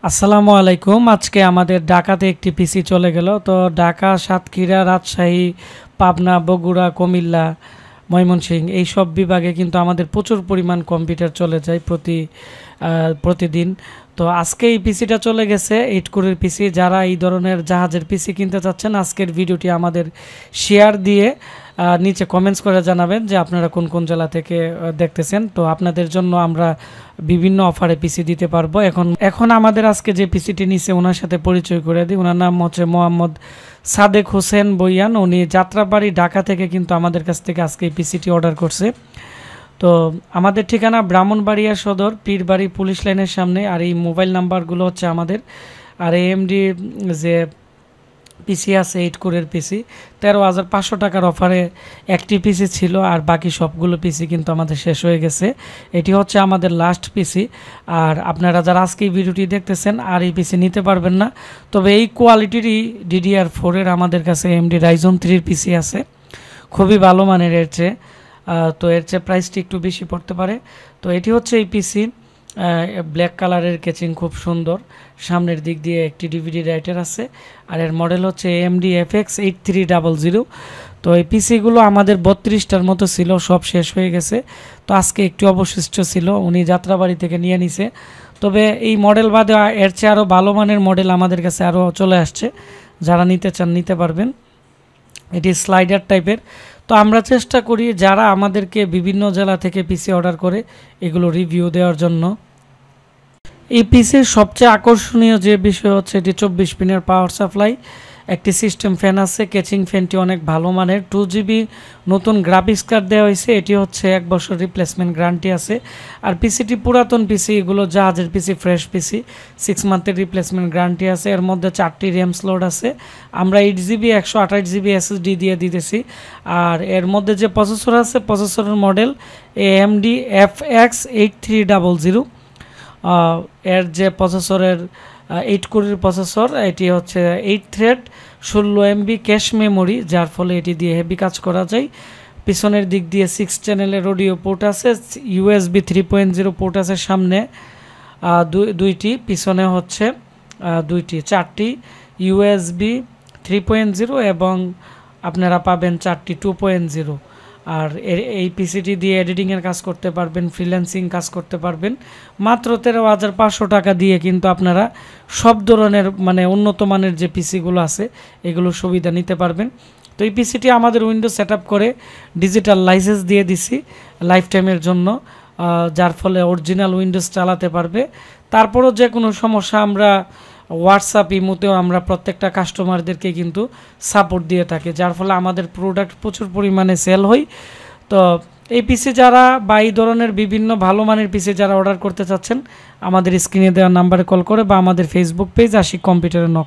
আসসালামু আলাইকুম। আজকে আমাদের ঢাকাতে একটি পিসি চলে গেল। তো ঢাকা, সাতক্ষীরা, রাজশাহী, পাবনা, বগুড়া, কুমিল্লা, ময়মনসিংহ এই সব বিভাগে কিন্তু আমাদের প্রচুর পরিমাণ কম্পিউটার চলে যায় প্রতিদিন। তো আজকে এই পিসিটা চলে গেছে, 8 কোরের পিসি। যারা এই ধরনের জাহাজের পিসি কিনতে চাচ্ছেন, আজকের ভিডিওটি আমাদের শেয়ার দিয়ে নিচে কমেন্টস করে জানাবেন যে আপনারা কোন কোন জেলা থেকে দেখতেছেন। তো আপনাদের জন্য আমরা বিভিন্ন অফারে পিসি দিতে পারবো। এখন আমাদের আজকে যে পিসিটি নিচে ওনার সাথে পরিচয় করে দিই। ওনার নাম হচ্ছে মোহাম্মদ সাদেক হোসেন বইয়ান। উনি যাত্রাবাড়ি ঢাকা থেকে কিন্তু আমাদের কাছ থেকে আজকে এই পিসিটি অর্ডার করছে। তো আমাদের ঠিকানা ব্রাহ্মণবাড়িয়া সদর, পীরবাড়ি পুলিশ লাইনের সামনে। আর এই মোবাইল নাম্বারগুলো হচ্ছে আমাদের। আর এএমডি যে পিসি আছে 8 কোরের পিসি, 13,500 টাকার অফারে একটি পিসি ছিল, আর বাকি সবগুলো পিসি কিন্তু আমাদের শেষ হয়ে গেছে। এটি হচ্ছে আমাদের লাস্ট পিসি। আর আপনারা যারা আজকে এই ভিডিওটি দেখতেছেন আর এই পিসি নিতে পারবেন না, তবে এই কোয়ালিটিরই DDR4 এর আমাদের কাছে AMD Ryzen 3 পিসি আছে, খুবই ভালো মানের এর চেয়ে। তো এর চেয়ে প্রাইসটি একটু বেশি পড়তে পারে। তো এটি হচ্ছে এই পিসি, ব্ল্যাক কালারের কেচিং, খুব সুন্দর। সামনের দিক দিয়ে একটি ডিভিডি রাইটার আছে, আর এর মডেল হচ্ছে AMD FX 8300। তো এই পিসিগুলো আমাদের 32টার মতো ছিল, সব শেষ হয়ে গেছে। তো আজকে একটু অবশিষ্ট ছিল, উনি যাত্রাবাড়ি থেকে নিয়ে নিছে। তবে এই মডেল বাদে এর চেয়ে আরও ভালো মানের মডেল আমাদের কাছে আরও চলে আসছে, যারা নিতে চান নিতে পারবেন। এটি স্লাইডার টাইপের। তো আমরা চেষ্টা করি যারা আমাদেরকে বিভিন্ন জেলা থেকে পিসি অর্ডার করে এগুলো রিভিউ দেওয়ার জন্য। এই পিসির সবচেয়ে আকর্ষণীয় যে বিষয় হচ্ছে এটি 24 পিনের পাওয়ার সাপ্লাই, একটি সিস্টেম ফ্যান আছে। কেচিং ফ্যানটি অনেক ভালো মানের, 2GB নতুন গ্রাফিক্স কার্ড দেওয়া হয়েছে। এটি হচ্ছে 1 বছর রিপ্লেসমেন্ট গ্যারান্টি আছে। আর পিসিটি পুরাতন পিসি, এগুলো জাহাজের পিসি, ফ্রেশ পিসি, 6 মান্থের রিপ্লেসমেন্ট গ্যারান্টি আছে। এর মধ্যে 4টি র্যাম স্লট আছে। আমরা 8GB 128GB SSD দিয়ে দিতেছি। আর এর মধ্যে যে প্রসেসর আছে, প্রসেসরের মডেল AMD FX 8300। এর যে প্রসেসরের 8 কোরের প্রসেসর, এটি হচ্ছে 8 থ্রেড, 16 MB ক্যাশ মেমোরি, যার ফলে এটি দিয়ে হেভি কাজ করা যায়। পিছনের দিক দিয়ে 6 চ্যানেলের অডিও পোর্ট আছে, USB 3.0 পোর্ট আছে সামনে দুইটি, পিছনে হচ্ছে দুইটি, 4টি USB 3.0 এবং আপনারা পাবেন 4টি 2.0। আর এই পিসিটি দিয়ে এডিটিংয়ের কাজ করতে পারবেন, ফ্রিল্যান্সিং কাজ করতে পারবেন। মাত্র 13,500 টাকা দিয়ে কিন্তু আপনারা সব ধরনের উন্নত মানের যে পিসিগুলো আছে এগুলো সুবিধা নিতে পারবেন। তো এই পিসিটি আমাদের উইন্ডোজ সেট আপ করে ডিজিটাল লাইসেন্স দিয়ে দিছি লাইফ টাইমের জন্য, যার ফলে অরিজিনাল উইন্ডোজ চালাতে পারবে। তারপরও যে কোনো সমস্যা আমরা হোয়াটসঅ্যাপ, ইমোতেও আমরা প্রত্যেকটা কাস্টমারদেরকে কিন্তু সাপোর্ট দিয়ে থাকি, যার ফলে আমাদের প্রোডাক্ট প্রচুর পরিমাণে সেল হয়। তো এই পিসি যারা বা এই ধরনের বিভিন্ন ভালো মানের পিসি যারা অর্ডার করতে চাচ্ছেন, আমাদের স্ক্রিনে দেওয়া নাম্বারে কল করে বা আমাদের ফেসবুক পেজ আশিক কম্পিউটারে নক